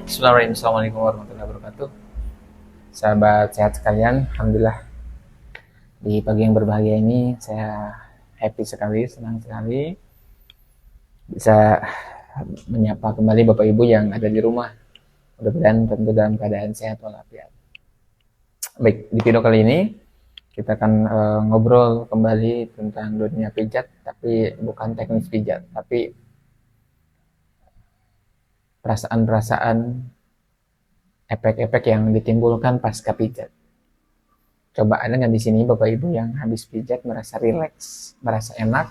Bismillahirrahmanirrahim. Assalamualaikum warahmatullahi wabarakatuh. Sahabat sehat sekalian, alhamdulillah di pagi yang berbahagia ini saya happy sekali, senang sekali bisa menyapa kembali Bapak Ibu yang ada di rumah. Mudah-mudahan tentu dalam keadaan sehat walafiat. Baik, di video kali ini kita akan ngobrol kembali tentang dunia pijat, tapi bukan teknis pijat, tapi perasaan-perasaan, efek-efek yang ditimbulkan pasca pijat. Coba ada nggak di sini Bapak Ibu yang habis pijat merasa rileks, merasa enak,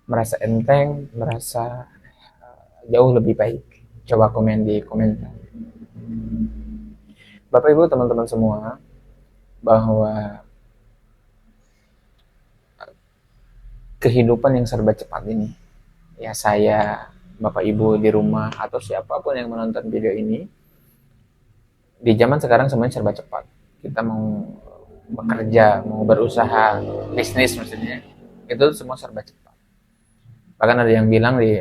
merasa enteng, merasa jauh lebih baik? Coba komen di komentar. Bapak Ibu teman-teman semua, bahwa kehidupan yang serba cepat ini, ya saya, Bapak Ibu di rumah, atau siapapun yang menonton video ini, di zaman sekarang semuanya serba cepat. Kita mau bekerja, mau berusaha, bisnis maksudnya, itu semua serba cepat. Bahkan ada yang bilang di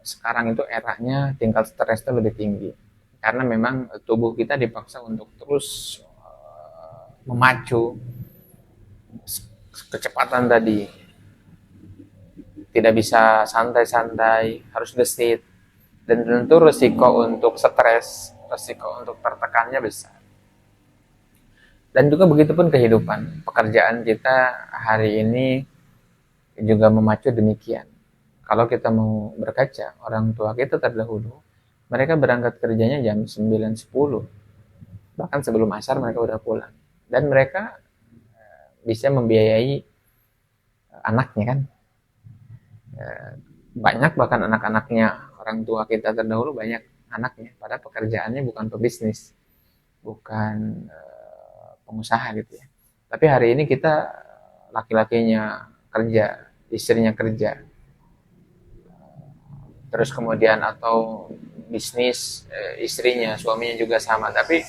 sekarang itu eranya tingkat stresnya lebih tinggi. Karena memang tubuh kita dipaksa untuk terus memacu kecepatan tadi. Tidak bisa santai-santai, harus gesit. Dan tentu resiko untuk stres, resiko untuk tertekannya besar. Dan juga begitupun kehidupan. Pekerjaan kita hari ini juga memacu demikian. Kalau kita mau berkaca, orang tua kita terdahulu, mereka berangkat kerjanya jam 9.10. Bahkan sebelum asar mereka udah pulang. Dan mereka bisa membiayai anaknya kan. Banyak bahkan anak-anaknya orang tua kita terdahulu banyak anaknya. Padahal pekerjaannya bukan pebisnis. Bukan pengusaha gitu ya. Tapi hari ini kita laki-lakinya kerja, istrinya kerja, terus kemudian atau bisnis, istrinya, suaminya juga sama, tapi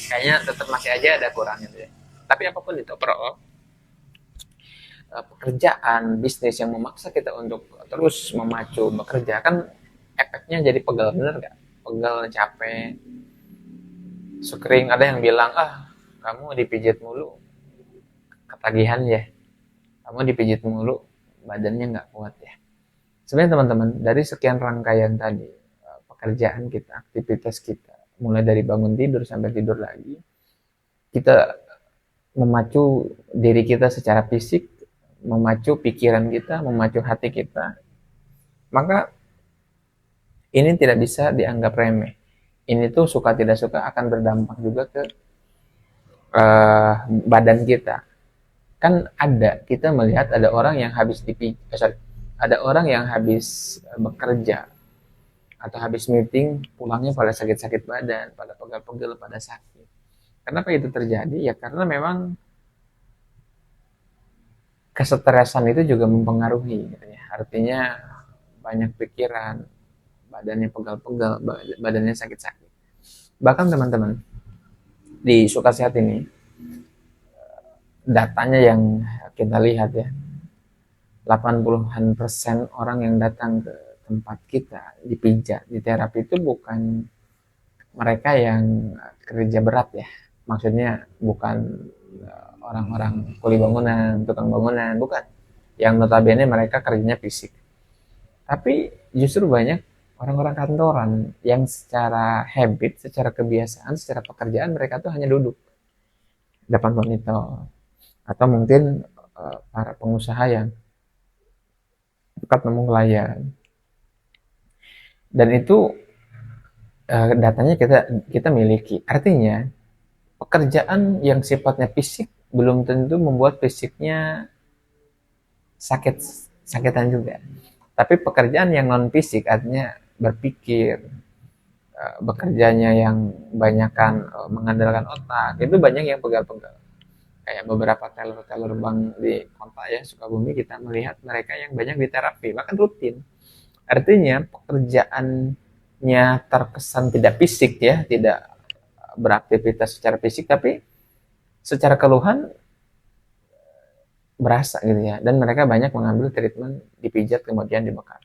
kayaknya tetap masih aja ada kurangnya gitu ya. Tapi apapun itu overall, pekerjaan, bisnis yang memaksa kita untuk terus memacu bekerja kan efeknya jadi pegal, bener gak? Pegal, capek, sekering. Ada yang bilang, kamu dipijit mulu, ketagihan ya, kamu dipijit mulu, badannya nggak kuat ya. Sebenarnya teman-teman, dari sekian rangkaian tadi, pekerjaan kita, aktivitas kita, mulai dari bangun tidur sampai tidur lagi, kita memacu diri kita secara fisik, memacu pikiran kita, memacu hati kita, maka ini tidak bisa dianggap remeh. Ini tuh suka tidak suka akan berdampak juga ke badan kita. Kan ada, kita melihat ada orang yang habis ada orang yang habis bekerja atau habis meeting, pulangnya pada sakit-sakit badan, pada pegel-pegel, pada sakit. Kenapa itu terjadi? Ya karena memang kesetresan itu juga mempengaruhi gitu ya. Artinya banyak pikiran, badannya pegal-pegal, badannya sakit-sakit. Bahkan teman-teman, di Suka Sehat ini, datanya yang kita lihat ya, 80% orang yang datang ke tempat kita dipijat, di terapi itu bukan mereka yang kerja berat ya. Maksudnya bukan orang-orang kuli bangunan, tukang bangunan, bukan. Yang notabene mereka kerjanya fisik. Tapi justru banyak orang-orang kantoran yang secara habit, secara kebiasaan, secara pekerjaan mereka tuh hanya duduk depan monitor. Atau mungkin para pengusaha yang dekat nemu klien. Dan itu datanya kita miliki. Artinya pekerjaan yang sifatnya fisik belum tentu membuat fisiknya sakitan juga. Tapi pekerjaan yang non fisik, artinya berpikir, bekerjanya yang banyakkan mengandalkan otak, itu banyak yang pegal-pegal. Kayak beberapa teller-teller bank di kota ya Sukabumi, kita melihat mereka yang banyak di terapi, bahkan rutin. Artinya pekerjaannya terkesan tidak fisik ya, tidak beraktivitas secara fisik, tapi secara keluhan berasa gitu ya. Dan mereka banyak mengambil treatment dipijat kemudian dibekal.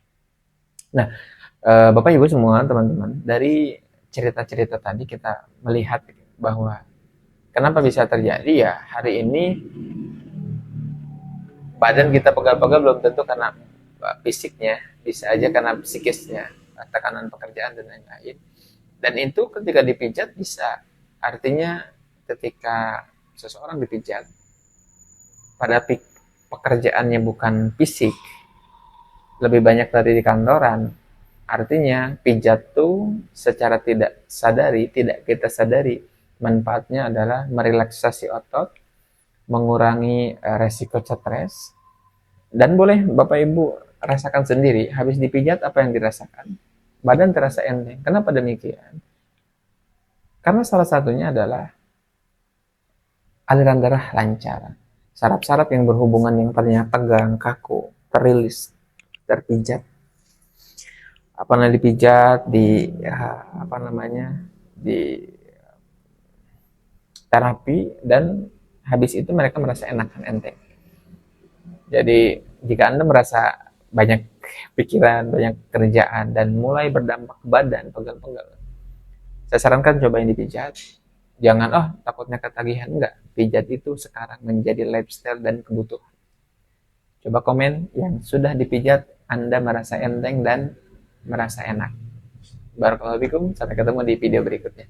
Nah, Bapak Ibu semua teman-teman, dari cerita-cerita tadi kita melihat bahwa kenapa bisa terjadi ya hari ini badan kita pegal-pegal belum tentu karena fisiknya, bisa aja karena psikisnya, tekanan pekerjaan dan lain-lain. Dan itu ketika dipijat bisa, artinya ketika seseorang dipijat pada pekerjaannya bukan fisik, lebih banyak dari di kantoran, artinya pijat tuh secara tidak kita sadari, manfaatnya adalah merelaksasi otot, mengurangi resiko stres, dan boleh Bapak Ibu rasakan sendiri, habis dipijat apa yang dirasakan? Badan terasa enteng. Kenapa demikian? Karena salah satunya adalah aliran darah lancar. Saraf-saraf yang berhubungan yang tadinya tegang, kaku, terilis, terpijat. Apa namanya dipijat, di terapi, dan habis itu mereka merasa enakan enteng. Jadi jika Anda merasa banyak pikiran, banyak kerjaan, dan mulai berdampak ke badan, pegal-pegal, saya sarankan cobain dipijat. Jangan, takutnya ketagihan. Enggak. Pijat itu sekarang menjadi lifestyle dan kebutuhan. Coba komen yang sudah dipijat, Anda merasa enteng dan merasa enak. Barakallahu fikum. Sampai ketemu di video berikutnya.